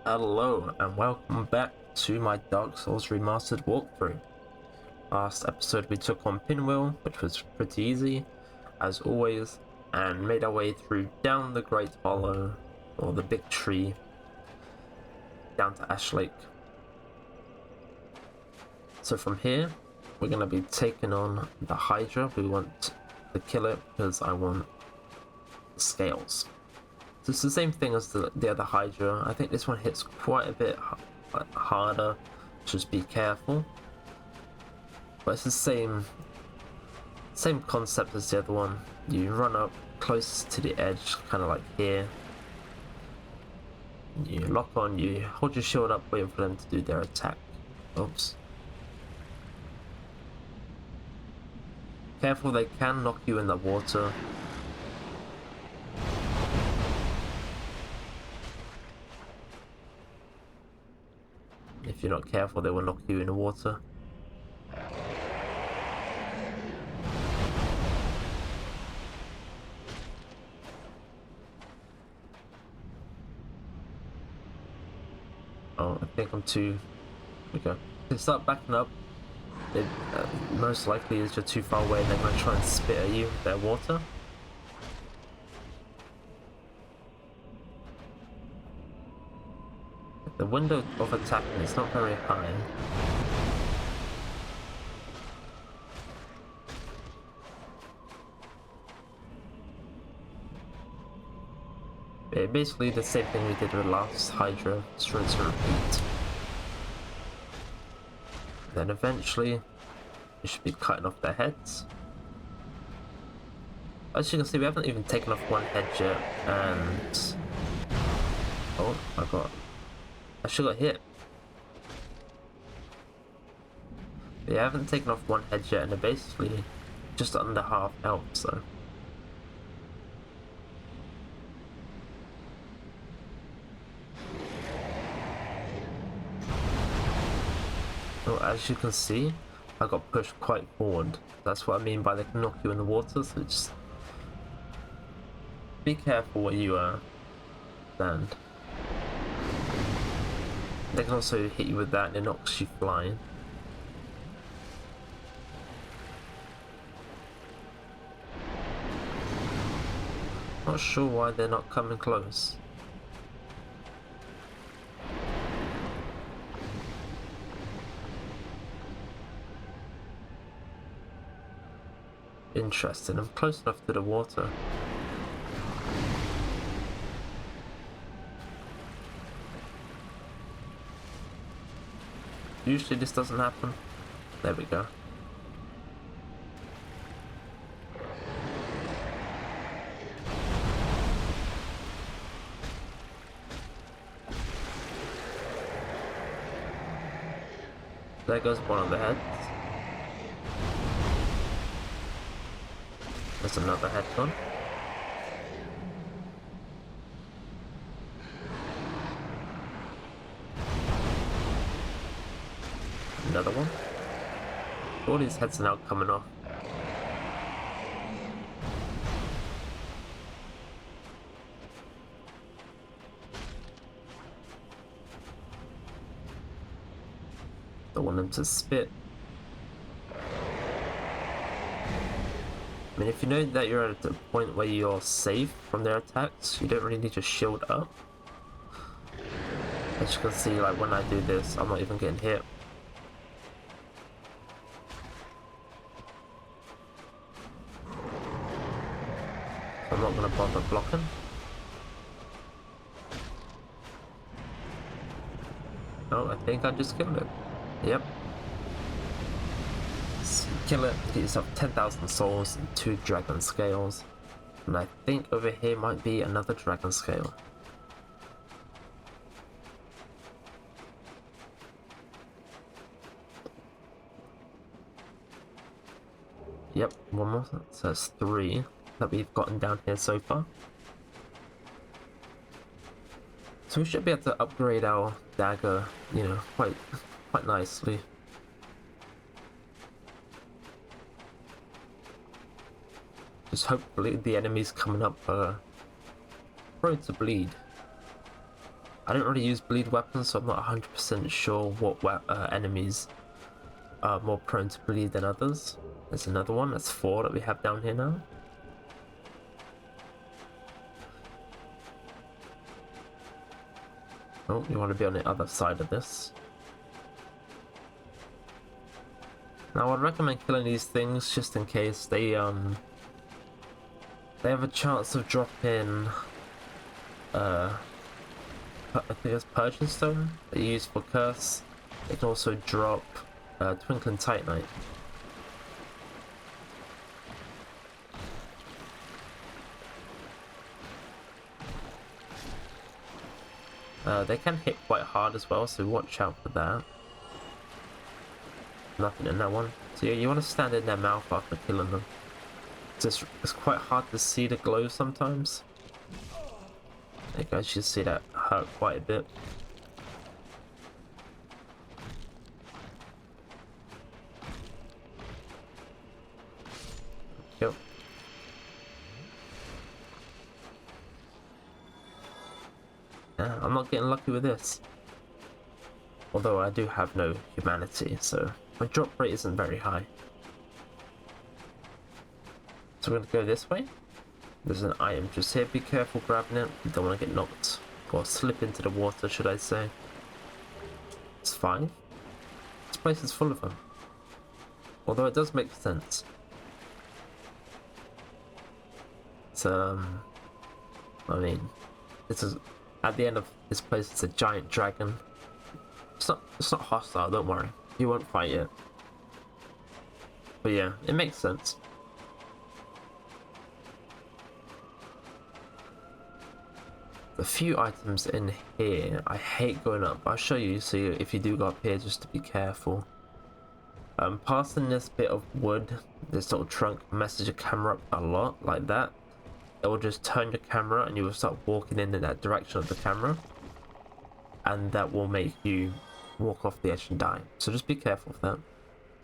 Hello and welcome back to my Dark Souls Remastered walkthrough. Last episode we took on Pinwheel, which was pretty easy, as always, and made our way through down the Great Hollow, or the Big Tree, down to Ash Lake. So from here, we're going to be taking on the Hydra. We want to kill it because I want the scales. So it's the same thing as the other Hydra. I think this one hits quite a bit harder. Just be careful. But it's the same concept as the other one. You run up close to the edge, kind of like here. You lock on, you hold your shield up, waiting for them to do their attack. Oops. Careful, they can knock you in the water. If you're not careful, they will knock you in the water. Oh, I think I'm too... Okay. They start backing up. It most likely is you're too far away and they're going to try and spit at you with their water. The window of attacking is not very high. Yeah, basically the same thing we did with last Hydra, just rinse and repeat. Then eventually, we should be cutting off their heads. As you can see, we haven't even taken off one head yet, and... Oh, I should got hit. Yeah, I haven't taken off one head yet, and they're basically just under half health, so... Well, as you can see, I got pushed quite forward. That's what I mean by they can knock you in the water, so just... Be careful where you stand. They can also hit you with that and it knocks you flying. Not sure why they're not coming close. Interesting, I'm close enough to the water. Usually this doesn't happen. There we go. There goes one of the heads. There's another head gone. Another one. All these heads are now coming off. Don't want them to spit. I mean, if you know that you're at a point where you're safe from their attacks, you don't really need your shield up. As you can see, like when I do this, I'm not even getting hit. I'm not going to bother blocking. Oh, I think I just killed it. Yep. So kill it, get yourself 10,000 souls and 2 dragon scales. And I think over here might be another dragon scale. Yep, one more. So that's 3 that we've gotten down here so far. So we should be able to upgrade our dagger, you know, quite nicely. Just hopefully the enemies coming up are prone to bleed. I don't really use bleed weapons, so I'm not 100% sure what enemies are more prone to bleed than others. There's another one. That's 4 that we have down here now. Oh, you want to be on the other side of this. Now, I'd recommend killing these things just in case they have a chance of dropping I think it's Purging Stone that you use for Curse. They can also drop Twinkling Titanite. They can hit quite hard as well, so watch out for that. Nothing in that one. So yeah, you want to stand in their mouth after killing them. It's quite hard to see the glow sometimes. You guys should see that hurt quite a bit. Yep. Yeah, I'm not getting lucky with this. Although I do have no humanity, so my drop rate isn't very high. So we're going to go this way. There's an item just here. Be careful grabbing it. You don't want to get knocked or slip into the water, should I say. It's 5. This place is full of them. Although it does make sense. It's I mean, at the end of this place it's a giant dragon. It's not hostile, don't worry. You won't fight it. But yeah, it makes sense. A few items in here. I hate going up. I'll show you, so if you do go up here, just to be careful. Passing this bit of wood, this little trunk, messes your camera up a lot, like that. It will just turn your camera and you will start walking in that direction of the camera. And that will make you walk off the edge and die. So just be careful of that.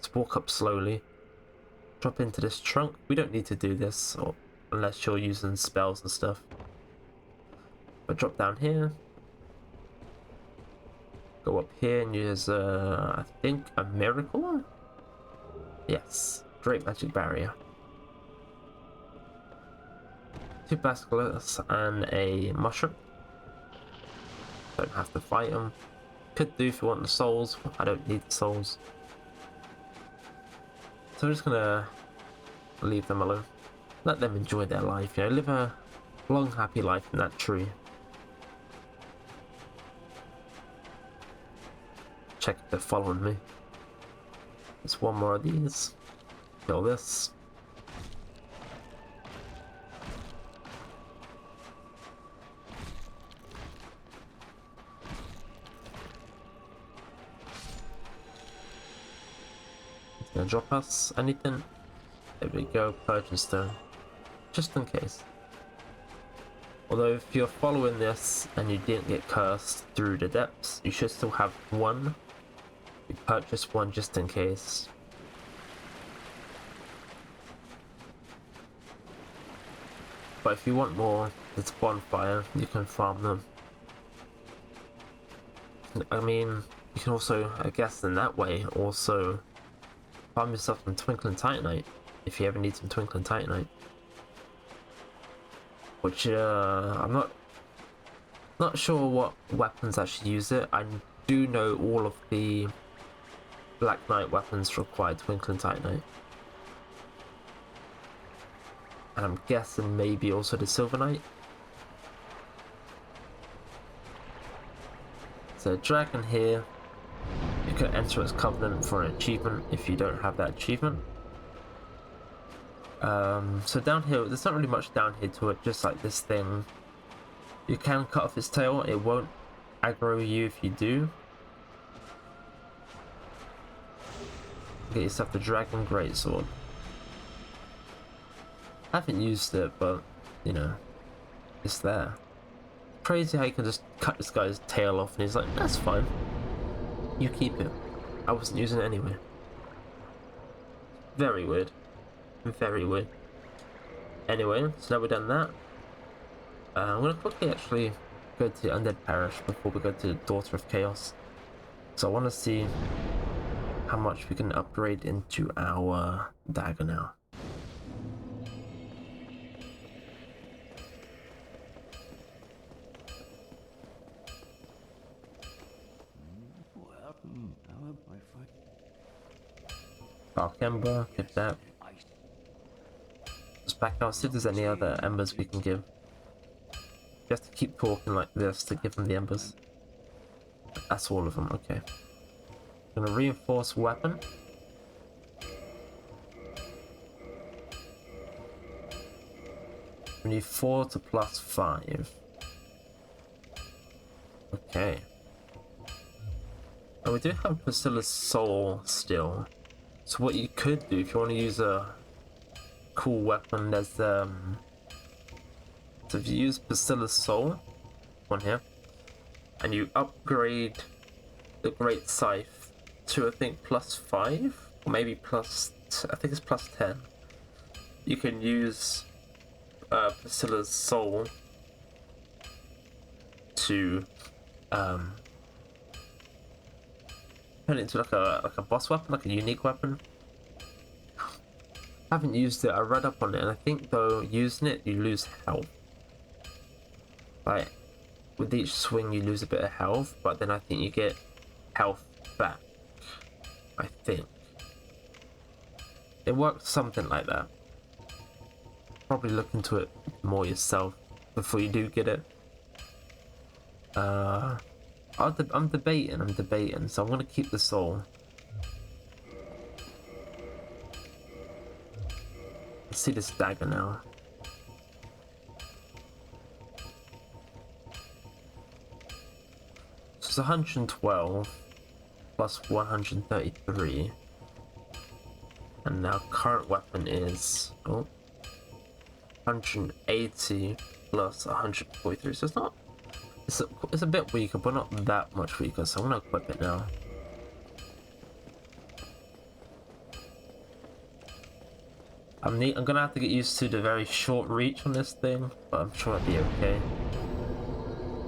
Just walk up slowly. Drop into this trunk. We don't need to do this unless you're using spells and stuff. But drop down here. Go up here and use, I think, a miracle? Yes. Great magic barrier. 2 basilisks and a mushroom. Don't have to fight them. Could do if you want the souls. I don't need the souls. So I'm just gonna leave them alone. Let them enjoy their life, you know, live a long, happy life in that tree. Check if they're following me. There's one more of these. Kill this. It's gonna drop us anything. There we go, Purging Stone. Just in case. Although if you're following this and you didn't get cursed through the depths, you should still have 1. You purchase 1 just in case. But if you want more, it's bonfire, you can farm them. I mean, you can also, I guess in that way, also farm yourself some Twinkling Titanite, if you ever need some Twinkling Titanite. Which, I'm not sure what weapons actually use it. I do know all of the Black Knight weapons require Twinkling Titanite. And I'm guessing maybe also the Silver Knight. So dragon here. You can enter its covenant for an achievement if you don't have that achievement. So down here, there's not really much down here to it, just like this thing. You can cut off its tail, it won't aggro you if you do. Get yourself the Dragon Greatsword. I haven't used it, but, you know, it's there. Crazy how you can just cut this guy's tail off and he's like, that's fine. You keep it. I wasn't using it anyway. Very weird. Very weird. Anyway, so now we've done that. I'm going to quickly actually go to Undead Parish before we go to Daughter of Chaos. So I want to see how much we can upgrade into our dagger now. Dark Ember, get that. Just back out, see if there's any other embers we can give. You have to keep talking like this to give them the embers. That's all of them, okay. Gonna reinforce weapon. We need 4 to +5. Okay. And we do have Priscilla's Soul still. So what you could do if you want to use a cool weapon, there's so if you use Priscilla's Soul on here and you upgrade the Great Scythe to I think +5 or maybe I think it's +10, you can use Priscilla's Soul to turn it into like a boss weapon, like a unique weapon. I haven't used it, I read up on it, and I think though using it you lose health. Like with each swing you lose a bit of health, but then I think you get health back. I think it works something like that. Probably look into it more yourself before you do get it. I'm debating, so I'm gonna keep the soul. Let's see this dagger now. So it's 112 plus 133. And now current weapon is 180 plus 143. So it's not. It's a bit weaker, but not that much weaker. So I'm gonna equip it now. I'm gonna have to get used to the very short reach on this thing, but I'm sure it'll be okay.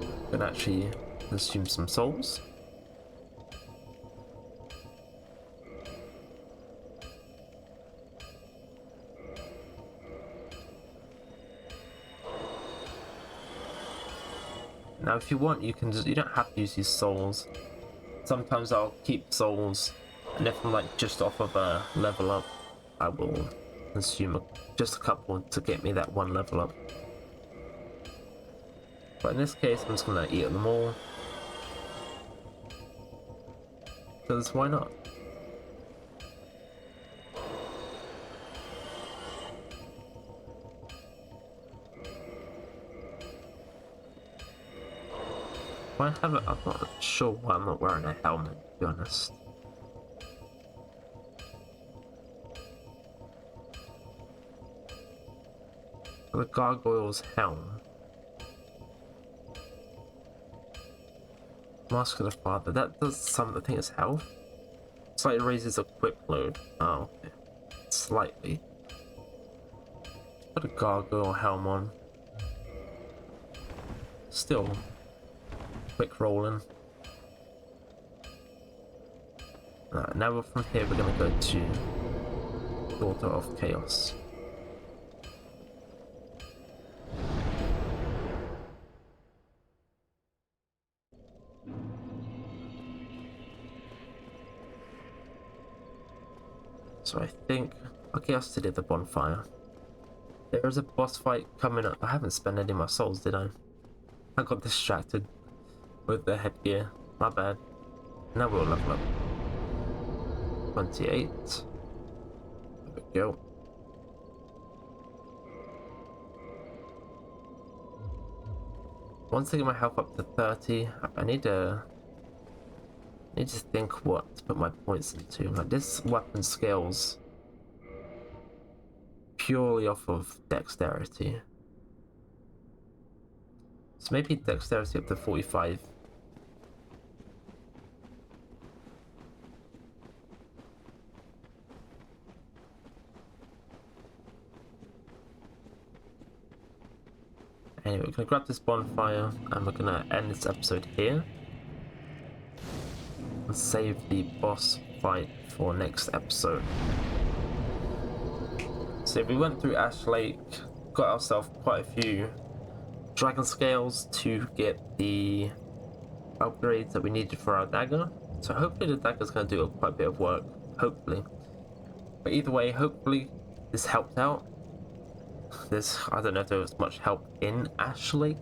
I'm gonna actually consume some souls. Now if you want, you don't have to use these souls. Sometimes I'll keep souls, and if I'm like just off of a level up, I will consume just a couple to get me that one level up. But in this case, I'm just gonna eat them all. Because why not? Why have it? I'm not sure why I'm not wearing a helmet, to be honest. The Gargoyle's Helm. Mask of the Father. That does something. I think it's health. Slightly raises a quick load. Oh, okay. Slightly. Put a Gargoyle Helm on. Still. Quick rolling. Now from here we're gonna go to Daughter of Chaos. So I think okay, I still did the bonfire. There is a boss fight coming up. I haven't spent any of my souls, did I? I got distracted with the headgear. My bad. Now we'll level up. 28. There we go. Once I get my health up to 30, I need to think what to put my points into. Like this weapon scales purely off of dexterity. So maybe dexterity up to 45. Anyway, we're gonna grab this bonfire and we're gonna end this episode here and save the boss fight for next episode. So we went through Ash Lake, got ourselves quite a few dragon scales to get the upgrades that we needed for our dagger. So hopefully the dagger's going to do quite a bit of work, hopefully. But either way, hopefully this helped out. I don't know if there was much help in Ash Lake.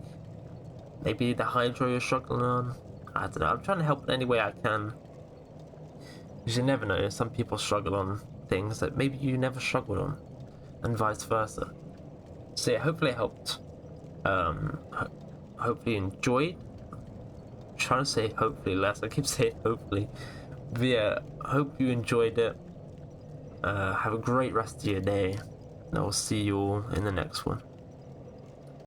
Maybe the hydra you're struggling on. I don't know, I'm trying to help in any way I can. Because you never know, some people struggle on things that maybe you never struggled on. And vice versa. So yeah, hopefully it helped. Hopefully you enjoyed. I'm trying to say hopefully less, I keep saying hopefully. But yeah, I hope you enjoyed it. Have a great rest of your day. And I will see you all in the next one.